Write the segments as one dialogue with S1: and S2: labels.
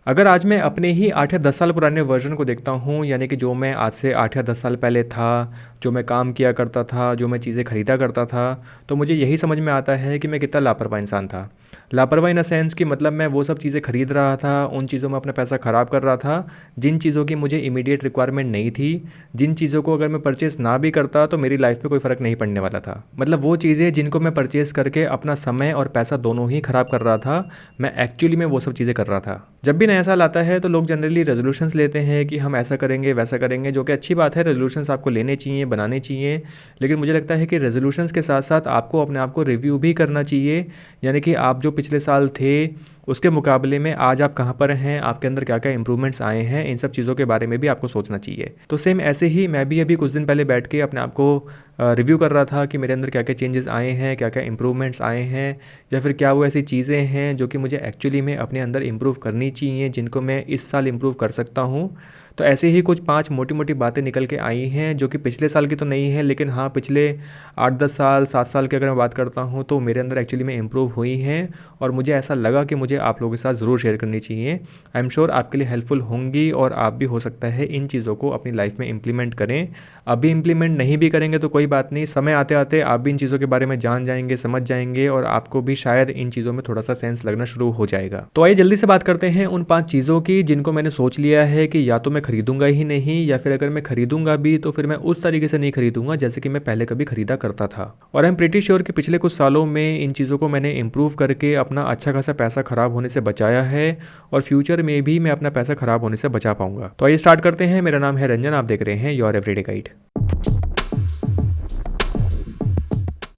S1: अगर आज मैं अपने ही 8 या 10 साल पुराने वर्ज़न को देखता हूँ, यानी कि जो मैं आज से 8 या 10 साल पहले था, जो मैं काम किया करता था, जो मैं चीज़ें खरीदा करता था, तो मुझे यही समझ में आता है कि मैं कितना लापरवाह इंसान था। लापरवाह इन अ सेंस कि मतलब मैं वो सब चीज़ें खरीद रहा था, उन चीज़ों में अपना पैसा ख़राब कर रहा था, जिन चीज़ों की मुझे इमीडिएट रिक्वायरमेंट नहीं थी, जिन चीज़ों को अगर मैं परचेज़ ना भी करता तो मेरी लाइफ़ में कोई फ़र्क नहीं पड़ने वाला था। मतलब वो चीज़ें जिनको मैं परचेज़ करके अपना समय और पैसा दोनों ही ख़राब कर रहा था, मैं एक्चुअली में वो सब चीज़ें कर रहा था। जब भी नया साल आता है तो लोग जनरली रेज़ोल्यूशंस लेते हैं कि हम ऐसा करेंगे, वैसा करेंगे, जो कि अच्छी बात है, रेज़ोल्यूशंस आपको लेने चाहिए, बनाने चाहिए। लेकिन मुझे लगता है कि रेज़ोल्यूशंस के साथ-साथ आपको अपने आप को रिव्यू भी करना चाहिए, यानी कि आप जो पिछले साल थे, उसके मुकाबले में आज आप कहाँ पर हैं, आपके अंदर क्या-क्या इम्प्रूवमेंट्स आए हैं, इन सब चीज़ों के बारे में भी आपको सोचना चाहिए। तो सेम ऐसे ही मैं भी अभी कुछ दिन पहले बैठ के अपने आप को रिव्यू कर रहा था कि मेरे अंदर क्या-क्या चेंजेस आए हैं, क्या-क्या इम्प्रूवमेंट्स आए हैं, या फिर क्या वो ऐसी चीज़ें हैं जो कि मुझे एक्चुअली में अपने अंदर इम्प्रूव करनी चाहिए, जिनको मैं इस साल इम्प्रूव कर सकता हूँ। तो ऐसे ही कुछ 5 मोटी-मोटी बातें निकल के आई हैं, जो कि पिछले साल की तो नहीं है, लेकिन हाँ, पिछले 8-10 साल, 7 साल की अगर मैं बात करता हूँ, तो मेरे अंदर एक्चुअली में इम्प्रूव हुई हैं और मुझे ऐसा लगा कि मुझे आप लोगों के साथ ज़रूर शेयर करनी चाहिए। आई एम श्योर आपके लिए हेल्पफुल होंगी और आप भी हो सकता है इन चीज़ों को अपनी लाइफ में इम्प्लीमेंट करें। अभी इम्प्लीमेंट नहीं भी करेंगे तो कोई बात नहीं, समय आते-आते आप भी इन चीज़ों के बारे में जान जाएँगे, समझ जाएँगे और आपको भी शायद इन चीज़ों में थोड़ा-सा सेंस लगना शुरू हो जाएगा। तो आइए जल्दी से बात करते हैं उन 5 चीज़ों की जिनको मैंने सोच लिया है कि या तो मैं खरीदूँगा ही नहीं, या फिर अगर मैं खरीदूँगा भी तो फिर मैं उस तरीके से नहीं खरीदूँगा जैसे कि मैं पहले कभी खरीदा करता था। और आई एम प्रीटी श्योर कि पिछले कुछ सालों में इन चीज़ों को मैंने इम्प्रूव करके अपना अच्छा खासा पैसा ख़राब होने से बचाया है और फ्यूचर में भी मैं अपना पैसा ख़राब होने से बचा पाऊँगा। तो आइए स्टार्ट करते हैं। मेरा नाम है रंजन, आप देख रहे हैं योर एवरीडे गाइड।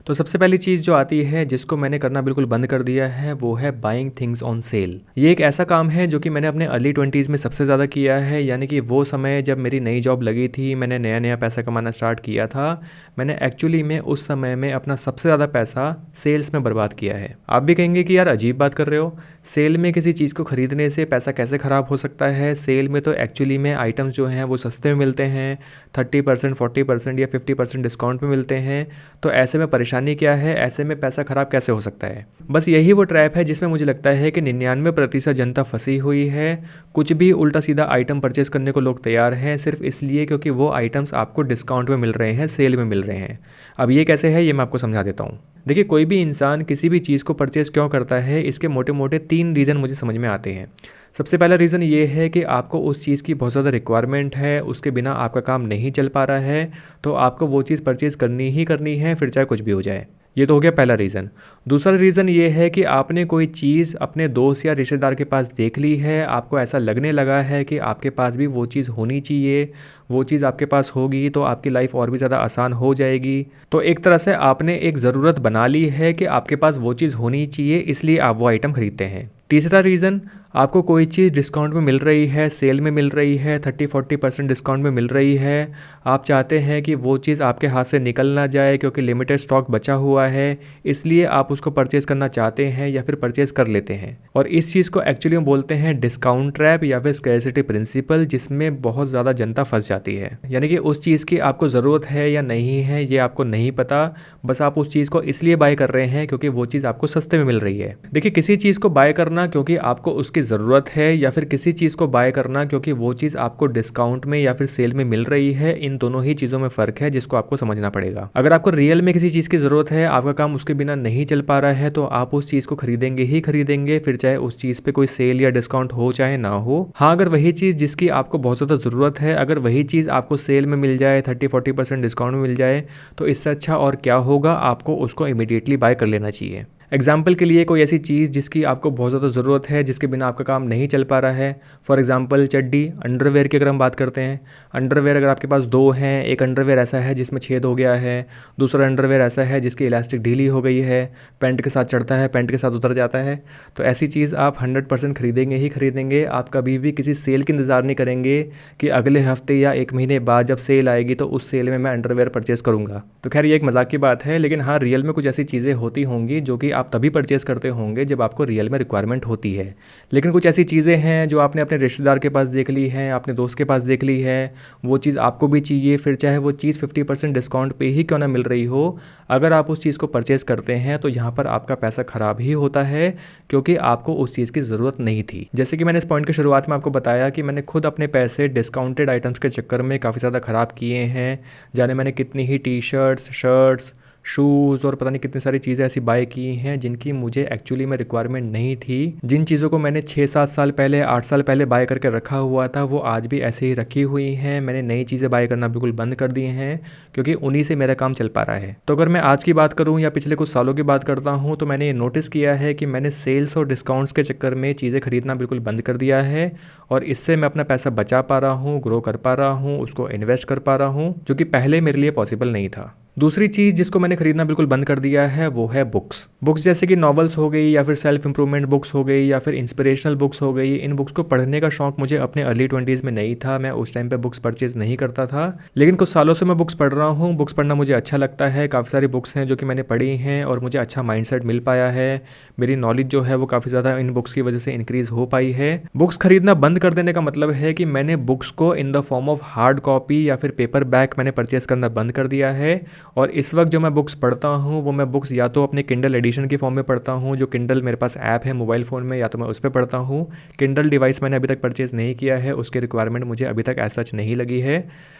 S1: तो सबसे पहली चीज़ जो आती है जिसको मैंने करना बिल्कुल बंद कर दिया है, वो है बाइंग थिंग्स ऑन सेल। ये एक ऐसा काम है जो कि मैंने अपने अर्ली 20s में सबसे ज़्यादा किया है, यानी कि वो समय जब मेरी नई जॉब लगी थी, मैंने नया नया पैसा कमाना स्टार्ट किया था। मैंने एक्चुअली में उस समय में अपना सबसे ज़्यादा पैसा सेल्स में बर्बाद किया है। आप भी कहेंगे कि यार अजीब बात कर रहे हो, सेल में किसी चीज़ को खरीदने से पैसा कैसे ख़राब हो सकता है। सेल में तो एक्चुअली में आइटम्स जो हैं वो सस्ते में मिलते हैं, 30%, 40% या 50% डिस्काउंट में मिलते हैं। तो ऐसे में परेशानी क्या है, ऐसे में पैसा ख़राब कैसे हो सकता है। बस यही वो ट्रैप है जिसमें मुझे लगता है कि 99% जनता फंसी हुई है। कुछ भी उल्टा सीधा आइटम परचेस करने को लोग तैयार हैं, सिर्फ इसलिए क्योंकि वो आइटम्स आपको डिस्काउंट में मिल रहे हैं, सेल में मिल रहे हैं। अब ये कैसे है, ये मैं आपको समझा देता हूँ। देखिए, कोई भी इंसान किसी भी चीज़ को परचेस क्यों करता है, इसके मोटे मोटे 3 रीज़न मुझे समझ में आते हैं। सबसे पहला रीज़न ये है कि आपको उस चीज़ की बहुत ज़्यादा रिक्वायरमेंट है, उसके बिना आपका काम नहीं चल पा रहा है, तो आपको वो चीज़ परचेज़ करनी ही करनी है, फिर चाहे कुछ भी हो जाए। ये तो हो गया पहला रीज़न। दूसरा रीज़न ये है कि आपने कोई चीज़ अपने दोस्त या रिश्तेदार के पास देख ली है, आपको ऐसा लगने लगा है कि आपके पास भी वो चीज़ होनी चाहिए, वो चीज़ आपके पास होगी तो आपकी लाइफ और भी ज़्यादा आसान हो जाएगी। तो एक तरह से आपने एक ज़रूरत बना ली है कि आपके पास वो चीज़ होनी चाहिए, इसलिए आप वो आइटम खरीदते हैं। तीसरा रीज़न, आपको कोई चीज़ डिस्काउंट में मिल रही है, सेल में मिल रही है, 30-40% डिस्काउंट में मिल रही है। आप चाहते हैं कि वो चीज़ आपके हाथ से निकल ना जाए क्योंकि लिमिटेड स्टॉक बचा हुआ है, इसलिए आप उसको परचेज़ करना चाहते हैं या फिर परचेज़ कर लेते हैं। और इस चीज़ को एक्चुअली में बोलते हैं डिस्काउंट ट्रैप या फिर स्कैरसिटी प्रिंसिपल, जिसमें बहुत ज़्यादा जनता फंस जाती है। यानी कि उस चीज़ की आपको ज़रूरत है या नहीं है ये आपको नहीं पता, बस आप उस चीज़ को इसलिए बाय कर रहे हैं क्योंकि वो चीज़ आपको सस्ते में मिल रही है। देखिए, किसी चीज़ को बाय करना क्योंकि आपको उसकी ज़रूरत है या फिर किसी चीज़ को बाय करना क्योंकि वो चीज़ आपको डिस्काउंट में या फिर सेल में मिल रही है, इन दोनों ही चीज़ों में फ़र्क है जिसको आपको समझना पड़ेगा। अगर आपको रियल में किसी चीज़ की ज़रूरत है, आपका काम उसके बिना नहीं चल पा रहा है, तो आप उस चीज़ को खरीदेंगे ही खरीदेंगे, फिर चाहे उस चीज़ पे कोई सेल या डिस्काउंट हो चाहे ना हो। हाँ, अगर वही चीज़ जिसकी आपको बहुत ज़्यादा ज़रूरत है, अगर वही चीज़ आपको सेल में मिल जाए, 30-40% डिस्काउंट में मिल जाए, तो इससे अच्छा और क्या होगा, आपको उसको इमीडिएटली बाय कर लेना चाहिए। एग्जाम्पल के लिए कोई ऐसी चीज़ जिसकी आपको बहुत ज़्यादा ज़रूरत है, जिसके बिना आपका काम नहीं चल पा रहा है। फॉर एग्जाम्पल चड्डी, अंडरवेयर की अगर हम बात करते हैं, अंडरवेयर अगर आपके पास 2 हैं, एक अंडरवेयर ऐसा है जिसमें छेद हो गया है, दूसरा अंडरवेयर ऐसा है जिसकी इलास्टिक ढीली हो गई है, पैंट के साथ चढ़ता है, पैंट के साथ उतर जाता है, तो ऐसी चीज़ आप 100% खरीदेंगे ही खरीदेंगे। आप कभी भी किसी सेल की इंतज़ार नहीं करेंगे कि अगले हफ्ते या 1 महीने बाद जब सेल आएगी तो उस सेल में मैं अंडरवेयर परचेज़ करूँगा। तो खैर ये एक मजाक की बात है, लेकिन हाँ, रियल में कुछ ऐसी चीज़ें होती होंगी जो कि आप तभी परचेज़ करते होंगे जब आपको रियल में रिक्वायरमेंट होती है। लेकिन कुछ ऐसी चीज़ें हैं जो आपने अपने रिश्तेदार के पास देख ली है, आपने दोस्त के पास देख ली है, वो चीज़ आपको भी चाहिए, फिर चाहे वो चीज़ 50% डिस्काउंट पे ही क्यों ना मिल रही हो, अगर आप उस चीज़ को परचेज़ करते हैं तो यहाँ पर आपका पैसा ख़राब ही होता है, क्योंकि आपको उस चीज़ की ज़रूरत नहीं थी। जैसे कि मैंने इस पॉइंट की शुरुआत में आपको बताया कि मैंने खुद अपने पैसे डिस्काउंटेड आइटम्स के चक्कर में काफ़ी ज़्यादा ख़राब किए हैं। जाने मैंने कितनी ही टी शर्ट्स, शर्ट्स, शूज़ और पता नहीं कितनी सारी चीज़ें ऐसी बाय की हैं जिनकी मुझे एक्चुअली में रिक्वायरमेंट नहीं थी। जिन चीज़ों को मैंने 6-7 साल पहले, 8 साल पहले बाय करके रखा हुआ था, वो आज भी ऐसे ही रखी हुई हैं। मैंने नई चीज़ें बाय करना बिल्कुल बंद कर दिए हैं, क्योंकि उन्हीं से मेरा काम चल पा रहा है। तो अगर मैं आज की बात करूँ या पिछले कुछ सालों की बात करता हूँ, तो मैंने ये नोटिस किया है कि मैंने सेल्स और डिस्काउंट्स के चक्कर में चीज़ें खरीदना बिल्कुल बंद कर दिया है, और इससे मैं अपना पैसा बचा पा रहा हूँ, ग्रो कर पा रहा हूँ, उसको इन्वेस्ट कर पा रहा हूँ, जो कि पहले मेरे लिए पॉसिबल नहीं था। दूसरी चीज़ जिसको मैंने खरीदना बिल्कुल बंद कर दिया है वो है बुक्स। बुक्स जैसे कि नॉवेल्स हो गई, या फिर सेल्फ इंप्रूवमेंट बुक्स हो गई, या फिर इंस्पिरेशनल बुक्स हो गई। इन बुक्स को पढ़ने का शौक मुझे अपने अर्ली 20s में नहीं था। मैं उस टाइम पे बुक्स परचेज़ नहीं करता था, लेकिन कुछ सालों से मैं बुक्स पढ़ रहा हूँ। बुक्स पढ़ना मुझे अच्छा लगता है। काफ़ी सारी बुक्स हैं जो कि मैंने पढ़ी हैं और मुझे अच्छा माइंडसेट मिल पाया है। मेरी नॉलेज जो है वो काफ़ी ज़्यादा इन बुक्स की वजह से इंक्रीज़ हो पाई है। बुक्स खरीदना बंद कर देने का मतलब है कि मैंने बुक्स को in the form of hard copy या फिर पेपर बैक मैंने परचेज़ करना बंद कर दिया है। और इस वक्त जो मैं बुक्स पढ़ता हूँ वो मैं बुक्स या तो अपने किंडल एडिशन की फॉर्म में पढ़ता हूँ, जो किंडल मेरे पास ऐप है मोबाइल फ़ोन में, या तो मैं उस पर पढ़ता हूँ। किंडल डिवाइस मैंने अभी तक परचेज़ नहीं किया है, उसकी रिक्वायरमेंट मुझे अभी तक ऐसा सच नहीं लगी है,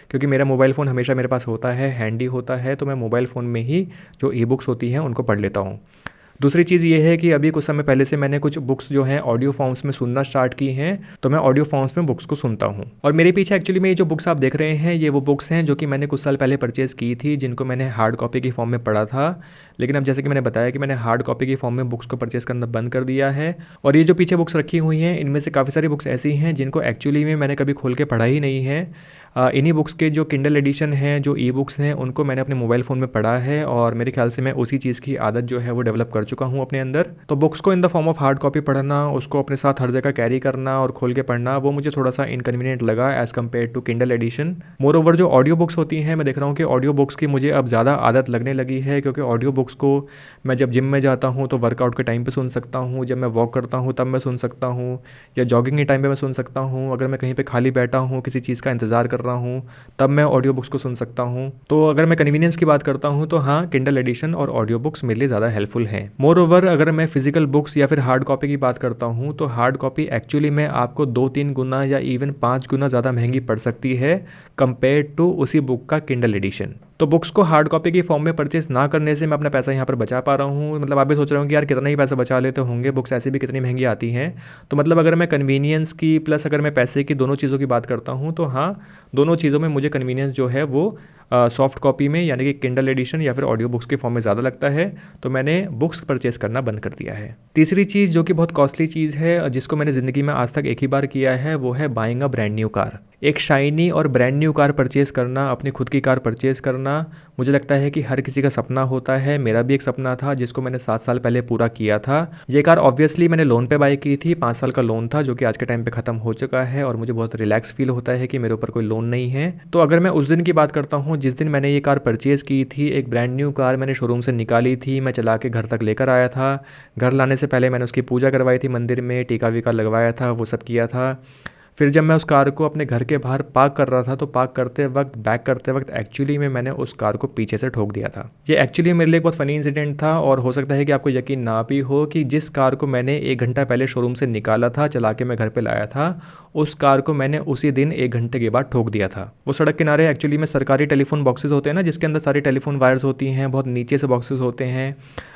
S1: क्योंकि मेरा मोबाइल फ़ोन हमेशा मेरे पास होता है, हैंडी होता है, तो मैं मोबाइल फ़ोन में ही जो ई बुक्स होती हैं उनको पढ़ लेता हूँ। दूसरी चीज़ ये है कि अभी कुछ समय पहले से मैंने कुछ बुक्स जो हैं ऑडियो फॉर्म्स में सुनना स्टार्ट की हैं, तो मैं ऑडियो फॉर्म्स में बुक्स को सुनता हूँ। और मेरे पीछे एक्चुअली में ये जो बुक्स आप देख रहे हैं, ये वो बुक्स हैं जो कि मैंने कुछ साल पहले परचेज़ की थी, जिनको मैंने हार्ड कॉपी की फॉर्म में पढ़ा था। लेकिन अब जैसे कि मैंने बताया कि मैंने हार्ड कॉपी की फॉर्म में बुक्स को परचेज़ करना बंद कर दिया है। और ये जो पीछे बुक्स रखी हुई हैं, इनमें से काफ़ी सारी बुक्स ऐसी हैं जिनको एक्चुअली में मैंने कभी खोल के पढ़ा ही नहीं है। इन्हीं बुक्स के जो किंडल एडिशन हैं, जो ई बुक्स हैं, उनको मैंने अपने मोबाइल फ़ोन में पढ़ा है, और मेरे ख्याल से मैं उसी चीज़ की आदत जो है वो डेवलप कर चुका हूँ अपने अंदर। तो बुक्स को in the form of hard copy पढ़ना, उसको अपने साथ हर जगह कैरी करना और खोल के पढ़ना, वो मुझे थोड़ा सा इनकन्वीनियंट लगा as compare to Kindle edition. More over जो ऑडियो बुक्स होती हैं, मैं देख रहा हूँ कि ऑडियो बुक्स की मुझे अब ज़्यादा आदत लगने लगी है, क्योंकि ऑडियो बुक्स को मैं जब जिम में जाता हूँ तो वर्कआउट के टाइम पे सुन सकता हूँ, जब मैं वॉक करता हूँ तब मैं सुन सकता हूँ, या जॉगिंग के टाइम पे मैं सुन सकता हूँ, अगर मैं कहीं पे खाली बैठा हूँ, किसी चीज़ का इंतज़ार कर रहा हूँ, तब मैं ऑडियो बुक्स को सुन सकता हूँ। तो अगर मैं कन्वीनियंस की बात करता हूँ तो हाँ, किंडल एडिशन और ऑडियो बुक्स मेरे लिए ज़्यादा हेल्पफुल हैं। मोर ओवर अगर मैं फिजिकल बुक्स या फिर हार्ड कॉपी की बात करता हूँ, तो हार्ड कॉपी एक्चुअली में आपको 2-3 गुना या इवन 5 गुना ज़्यादा महंगी पड़ सकती है कंपेयर टू उसी बुक का किंडल एडिशन। तो बुक्स को हार्ड कॉपी की फॉर्म में परचेस ना करने से मैं अपना पैसा यहाँ पर बचा पा रहा हूँ। मतलब आप भी सोच रहे हो कि यार कितना ही पैसा बचा लेते होंगे, बुक्स ऐसे भी कितनी महंगी आती हैं। तो मतलब अगर मैं कन्वीनियंस की प्लस अगर मैं पैसे की दोनों चीज़ों की बात करता हूँ, तो हाँ, दोनों चीज़ों में मुझे कन्वीनियंस जो है वो सॉफ्ट कॉपी में यानी कि किंडल एडिशन या फिर ऑडियो बुक्स के फॉर्म में ज़्यादा लगता है, तो मैंने बुक्स परचेस करना बंद कर दिया है। तीसरी चीज़ जो कि बहुत कॉस्टली चीज़ है, जिसको मैंने ज़िंदगी में आज तक एक ही बार किया है, वो है buying a brand new car. एक शाइनी और ब्रांड न्यू कार परचेज़ करना, अपनी खुद की कार परचेज़ करना, मुझे लगता है कि हर किसी का सपना होता है। मेरा भी एक सपना था जिसको मैंने 7 साल पहले पूरा किया था। ये कार ऑब्वियसली मैंने लोन पे बाय की थी, 5 साल का लोन था जो कि आज के टाइम पे ख़त्म हो चुका है, और मुझे बहुत रिलैक्स फील होता है कि मेरे ऊपर कोई लोन नहीं है। तो अगर मैं उस दिन की बात करता हूँ जिस दिन मैंने ये कार परचेज़ की थी, एक ब्रांड न्यू कार मैंने शोरूम से निकाली थी, मैं चला के घर तक लेकर आया था। घर लाने से पहले मैंने उसकी पूजा करवाई थी मंदिर में, टीका वीका लगवाया था, वो सब किया था। फिर जब मैं उस कार को अपने घर के बाहर पार्क कर रहा था, तो पार्क करते वक्त, बैक करते वक्त एक्चुअली में मैंने उस कार को पीछे से ठोक दिया था। ये एक्चुअली मेरे लिए बहुत फ़नी इंसिडेंट था, और हो सकता है कि आपको यकीन ना भी हो कि जिस कार को मैंने 1 घंटा पहले शोरूम से निकाला था, चला के मैं घर पे लाया था, उस कार को मैंने उसी दिन 1 घंटे के बाद ठोक दिया था। वो सड़क किनारे एक्चुअली में सरकारी टेलीफोन बॉक्सेस होते हैं ना, जिसके अंदर सारी टेलीफोन वायर्स होती हैं, बहुत नीचे से बॉक्सेस होते हैं।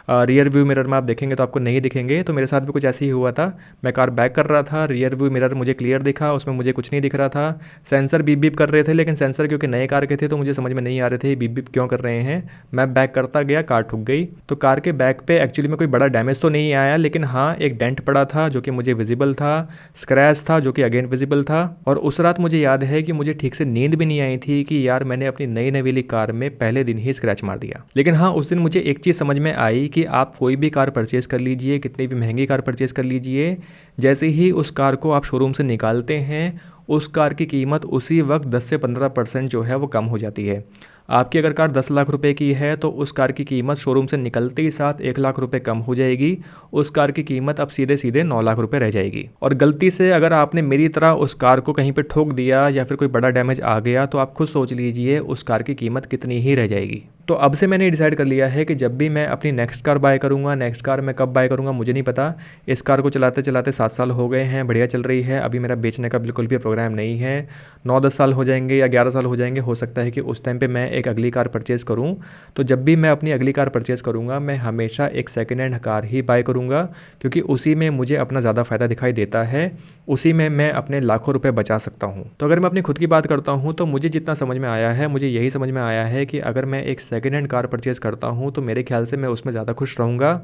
S1: रियर व्यू मिरर में आप देखेंगे तो आपको नहीं दिखेंगे। तो मेरे साथ भी कुछ ऐसे ही हुआ था। मैं कार बैक कर रहा था, रियर व्यू मिरर मुझे क्लियर दिखा, उसमें मुझे कुछ नहीं दिख रहा था। सेंसर बीप बीप कर रहे थे, लेकिन सेंसर क्योंकि नए कार के थे तो मुझे समझ में नहीं आ रहे थे बीप बीप क्यों कर रहे हैं। मैं बैक करता गया, कार ठुक गई। तो कार के बैक पे एक्चुअली में कोई बड़ा डैमेज तो नहीं आया, लेकिन हाँ, एक डेंट पड़ा था जो कि मुझे विजिबल था, स्क्रैच था जो कि अगेन विजिबल था। और उस रात मुझे याद है कि मुझे ठीक से नींद भी नहीं आई थी कि यार मैंने अपनी नई नवेली कार में पहले दिन ही स्क्रैच मार दिया। लेकिन हाँ, उस दिन मुझे एक चीज़ समझ में आई कि आप कोई भी कार परचेज़ कर लीजिए, कितनी भी महंगी कार परचेज़ कर लीजिए, जैसे ही उस कार को आप शोरूम से निकालते हैं, उस कार की कीमत उसी वक्त 10 से 15% जो है वो कम हो जाती है। आपकी अगर कार 10 लाख रुपए की है तो उस कार की कीमत शोरूम से निकलते ही साथ 1 लाख रुपए कम हो जाएगी। उस कार की कीमत अब सीधे सीधे 9 लाख रुपए रह जाएगी। और गलती से अगर आपने मेरी तरह उस कार को कहीं पे ठोक दिया या फिर कोई बड़ा डैमेज आ गया तो आप खुद सोच लीजिए उस कार की कीमत कितनी ही रह जाएगी। तो अब से मैंने डिसाइड कर लिया है कि जब भी मैं अपनी नेक्स्ट कार बाय करूँगा, नेक्स्ट कार मैं कब बाय करूँगा मुझे नहीं पता। इस कार को चलाते चलाते 7 साल हो गए हैं, बढ़िया चल रही है, अभी मेरा बेचने का बिल्कुल भी प्रोग्राम नहीं है। 9-10 साल हो जाएंगे या 11 साल हो जाएंगे, हो सकता है कि उस टाइम पे मैं एक अगली कार परचेज़ करूँ। तो जब भी मैं अपनी अगली कार परचेज़ करूँगा मैं हमेशा एक सेकेंड हैंड कार ही बाय करूँगा, क्योंकि उसी में मुझे अपना ज़्यादा फ़ायदा दिखाई देता है, उसी में मैं अपने लाखों रुपए बचा सकता हूँ। तो अगर मैं अपनी खुद की बात करता हूँ तो मुझे जितना समझ में आया है, मुझे यही समझ में आया है कि अगर मैं एक सेकेंड हैंड कार परचेज़ करता हूँ तो मेरे ख्याल से मैं उसमें ज़्यादा खुश रहूँगा।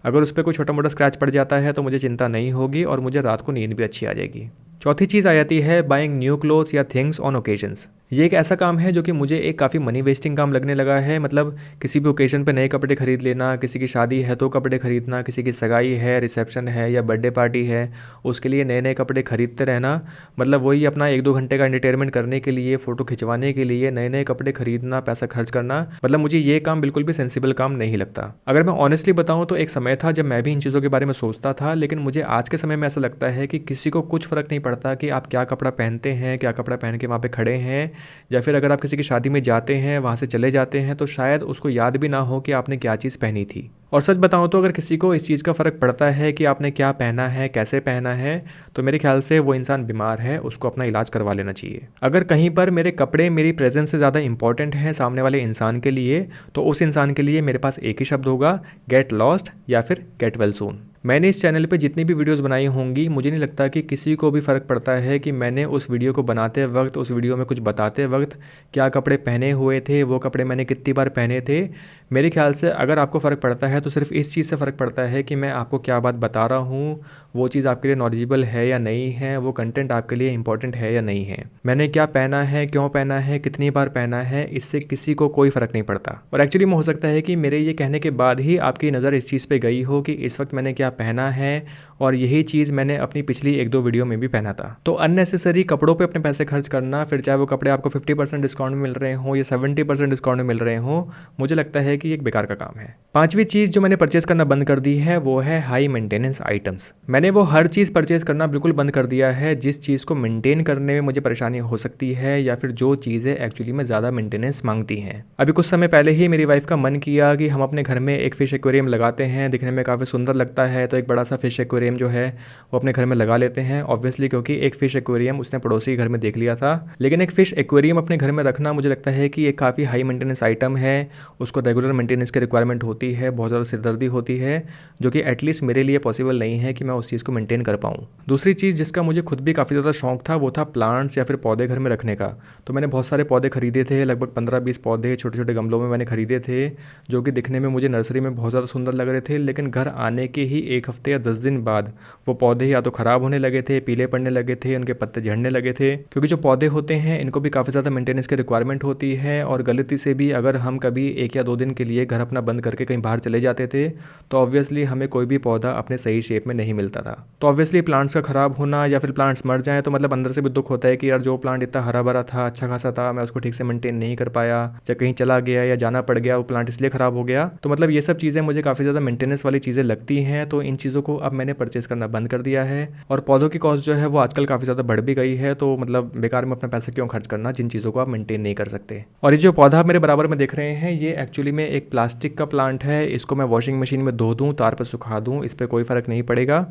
S1: अगर उस पर कोई छोटा मोटा स्क्रैच पड़ जाता है तो मुझे चिंता नहीं होगी और मुझे रात को नींद भी अच्छी आ जाएगी। चौथी चीज़ आ जाती है बाइंग न्यू क्लोथ्स या थिंग्स ऑन ओकेजन्स। ये एक ऐसा काम है जो कि मुझे एक काफ़ी मनी वेस्टिंग काम लगने लगा है। मतलब किसी भी ओकेजन पे नए कपड़े खरीद लेना, किसी की शादी है तो कपड़े खरीदना, किसी की सगाई है, रिसेप्शन है या बर्थडे पार्टी है, उसके लिए नए नए कपड़े खरीदते रहना। मतलब वही अपना 1-2 घंटे का एंटरटेनमेंट करने के लिए, फ़ोटो खिंचवाने के लिए नए नए कपड़े खरीदना, पैसा खर्च करना, मतलब मुझे ये काम बिल्कुल भी सेंसिबल काम नहीं लगता। अगर मैं ऑनेस्टली बताऊँ तो एक समय था जब मैं भी इन चीज़ों के बारे में सोचता था, लेकिन मुझे आज के समय में ऐसा लगता है कि किसी को कुछ फ़र्क नहीं पड़ता कि आप क्या कपड़ा पहनते हैं, क्या कपड़ा पहन के वहाँ पे खड़े हैं, या फिर अगर आप किसी की शादी में जाते हैं, वहाँ से चले जाते हैं तो शायद उसको याद भी ना हो कि आपने क्या चीज़ पहनी थी। और सच बताऊँ तो अगर किसी को इस चीज़ का फ़र्क पड़ता है कि आपने क्या पहना है, कैसे पहना है, तो मेरे ख्याल से वो इंसान बीमार है, उसको अपना इलाज करवा लेना चाहिए। अगर कहीं पर मेरे कपड़े मेरी प्रेजेंस से ज़्यादा इंपॉर्टेंट हैं सामने वाले इंसान के लिए, तो उस इंसान के लिए मेरे पास एक ही शब्द होगा, गेट लॉस्ट या फिर गेट वेल सून। मैंने इस चैनल पे जितनी भी वीडियोस बनाई होंगी, मुझे नहीं लगता कि किसी को भी फ़र्क पड़ता है कि मैंने उस वीडियो को बनाते वक्त, उस वीडियो में कुछ बताते वक्त क्या कपड़े पहने हुए थे, वो कपड़े मैंने कितनी बार पहने थे। मेरे ख्याल से अगर आपको फ़र्क पड़ता है तो सिर्फ इस चीज़ से फ़र्क पड़ता है कि मैं आपको क्या बात बता रहा हूँ, वो चीज़ आपके लिए नॉलेजेबल है या नहीं है, वो कंटेंट आपके लिए इंपॉर्टेंट है या नहीं है। मैंने क्या पहना है, क्यों पहना है, कितनी बार पहना है, इससे किसी को कोई फ़र्क नहीं पड़ता। और एक्चुअली में हो सकता है कि मेरे ये कहने के बाद ही आपकी नज़र इस चीज़ पे गई हो कि इस वक्त मैंने क्या पहना है, और यही चीज़ मैंने अपनी पिछली 1-2 वीडियो में भी पहना था। तो अननेसेसरी कपड़ों पे अपने पैसे खर्च करना, फिर चाहे वो कपड़े आपको 50% डिस्काउंट में मिल रहे हों या 70% डिस्काउंट में मिल रहे हों, मुझे लगता है कि एक बेकार का काम है। पांचवी चीज़ जो मैंने परचेज़ करना बंद कर दी है वो है हाई मेंटेनेंस आइटम्स। मैंने वो हर चीज़ परचेज़ करना बिल्कुल बंद कर दिया है जिस चीज़ को मेंटेन करने में मुझे परेशानी हो सकती है, या फिर जो चीज़ें एक्चुअली में ज़्यादा मेंटेनेंस मांगती हैं। अभी कुछ समय पहले ही मेरी वाइफ का मन किया कि हम अपने घर में एक फ़िश एक्वेरियम लगाते हैं, दिखने में काफ़ी सुंदर लगता है, तो एक बड़ा सा फ़िश एक्वेरियम जो है वो अपने घर में लगा लेते हैं। ऑब्वियसली क्योंकि एक फ़िश एक्वेरियम उसने पड़ोसी के घर में देख लिया था, लेकिन एक फ़िश एक्वेरियम अपने घर में रखना मुझे लगता है कि एक काफ़ी हाई मेंटेनेंस आइटम है, उसको रेगुलर मेंटेनेंस की रिक्वायरमेंट होती है, बहुत ज़्यादा सिरदर्दी होती है, जो कि एटलीस्ट मेरे लिए पॉसिबल नहीं है कि मैं उस चीज़ को मेंटेन कर पाऊँ। दूसरी चीज़ जिसका मुझे खुद भी काफ़ी ज़्यादा शौक था वो था प्लांट्स या फिर पौधे घर में रखने का। तो मैंने बहुत सारे पौधे खरीदे थे, लगभग 15-20 पौधे छोटे छोटे गमलों में मैंने खरीदे थे, जो कि दिखने में मुझे नर्सरी में बहुत ज़्यादा सुंदर लग रहे थे, लेकिन घर आने के ही 1 हफ्ते या 10 दिन बाद वो पौधे या तो ख़राब होने लगे थे, पीले पड़ने लगे थे, उनके पत्ते झड़ने लगे थे। क्योंकि जो पौधे होते हैं इनको भी काफ़ी ज़्यादा मेंटेनेंस की रिक्वायरमेंट होती है, और गलती से भी अगर हम कभी 1 या 2 दिन के लिए घर अपना बंद करके कहीं बाहर चले जाते थे तो ऑब्वियसली हमें कोई भी पौधा अपने सही शेप में नहीं मिलता था। तो ऑब्वियसली प्लांट्स का ख़राब होना या फिर प्लांट्स मर जाएँ तो मतलब अंदर से भी दुख होता है कि यार जो प्लांट इतना हरा भरा था, अच्छा खासा था, मैं उसको ठीक से मेंटेन नहीं कर पाया, या कहीं चला गया या जाना पड़ गया, वो प्लांट इसलिए ख़राब हो गया। तो मतलब ये सब चीज़ें मुझे काफ़ी ज़्यादा मेंटेनेंस वाली चीज़ें लगती हैं, तो इन चीज़ों को अब मैंने परचेज़ करना बंद कर दिया है। और पौधों की कॉस्ट जो है वो आजकल काफ़ी ज़्यादा बढ़ भी गई है, तो मतलब बेकार में अपना पैसा क्यों खर्च करना जिन चीज़ों को आप मेंटेन नहीं कर सकते। और ये जो पौधा आप मेरे बराबर में देख रहे हैं ये एक्चुअली में एक प्लास्टिक का प्लांट है, इसको मैं वॉशिंग मशीन में धो दूँ, तार पर सुखा दूँ, इस पर कोई फ़र्क नहीं पड़ेगा।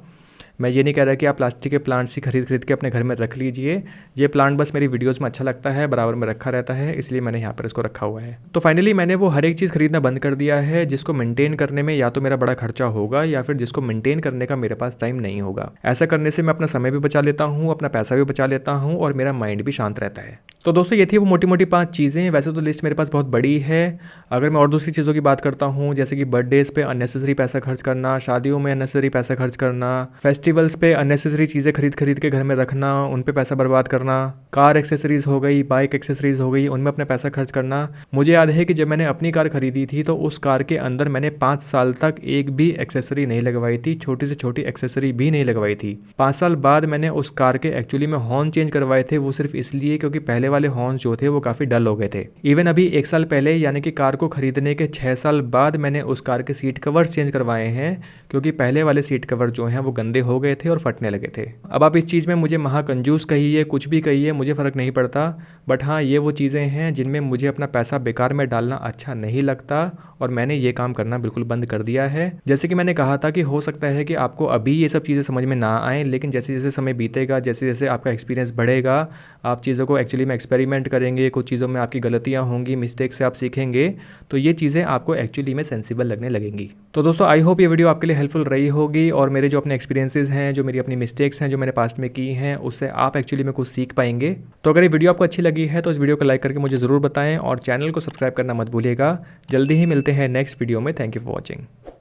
S1: मैं ये नहीं कह रहा कि आप प्लास्टिक के प्लांट्स ही खरीद के अपने घर में रख लीजिए। ये प्लांट बस मेरी वीडियोस में अच्छा लगता है, बराबर में रखा रहता है, इसलिए मैंने यहाँ पर इसको रखा हुआ है। तो फाइनली मैंने वो हर एक चीज़ खरीदना बंद कर दिया है जिसको मेंटेन करने में या तो मेरा बड़ा खर्चा होगा या फिर जिसको मेंटेन करने का मेरे पास टाइम नहीं होगा। ऐसा करने से मैं अपना समय भी बचा लेता हूँ, अपना पैसा भी बचा लेता हूँ, और मेरा माइंड भी शांत रहता है। तो दोस्तों ये थी वो मोटी मोटी 5 चीज़ें। वैसे तो लिस्ट मेरे पास बहुत बड़ी है। अगर मैं और दूसरी चीज़ों की बात करता हूँ, जैसे कि बर्थडेज़ पे अननेसेसरी पैसा खर्च करना, शादियों में अननेसेसरी पैसा खर्च करना, फेस्टिवल फेस्टिवल्स पे अननेसेसरी चीज़ें खरीद के घर में रखना, उन पे पैसा बर्बाद करना, कार एक्सेसरीज़ हो गई, बाइक एक्सेसरीज़ हो गई, उनमें अपना पैसा खर्च करना। मुझे याद है कि जब मैंने अपनी कार खरीदी थी तो उस कार के अंदर मैंने 5 साल तक एक भी एक्सेसरी नहीं लगवाई थी, छोटी से छोटी एक्सेसरी भी नहीं लगवाई थी। 5 साल बाद मैंने उस कार के एक्चुअली में हॉर्न चेंज करवाए थे, वो सिर्फ इसलिए क्योंकि पहले वाले हॉर्न जो थे वो काफ़ी डल हो गए थे। इवन अभी 1 साल पहले यानी कि कार को खरीदने के 6 साल बाद मैंने उस कार के सीट कवर्स चेंज करवाए हैं, क्योंकि पहले वाले सीट कवर जो हैं वो गंदे हो गए थे और फटने लगे थे। अब आप इस चीज़ में मुझे महाकंजूस कहिए, कुछ भी कहिए, मुझे फ़र्क नहीं पड़ता, बट हाँ ये वो चीज़ें हैं जिनमें मुझे अपना पैसा बेकार में डालना अच्छा नहीं लगता और मैंने ये काम करना बिल्कुल बंद कर दिया है। जैसे कि मैंने कहा था कि हो सकता है कि आपको अभी ये सब चीज़ें समझ में ना आए, लेकिन जैसे जैसे समय बीतेगा, जैसे जैसे आपका एक्सपीरियंस बढ़ेगा, आप चीज़ों को एक्चुअली में एक्सपेरिमेंट करेंगे, कुछ चीज़ों में आपकी गलतियाँ होंगी, मिस्टेक से आप सीखेंगे, तो ये चीज़ें आपको एक्चुअली में सेंसिबल लगने लगेंगी। तो दोस्तों आई होप ये वीडियो आपके लिए हेल्पफुल रही होगी और मेरे जो अपने एक्सपीरियंसेस हैं, जो मेरी अपनी मिस्टेक्स हैं जो मैंने पास्ट में की हैं, उससे आप एक्चुअली में कुछ सीख पाएंगे। तो अगर ये वीडियो आपको अच्छी लगी है तो इस वीडियो को लाइक करके मुझे ज़रूर बताएं और चैनल को सब्सक्राइब करना मत भूलिएगा। जल्दी ही मिलते हैं नेक्स्ट वीडियो में। Thank you for watching.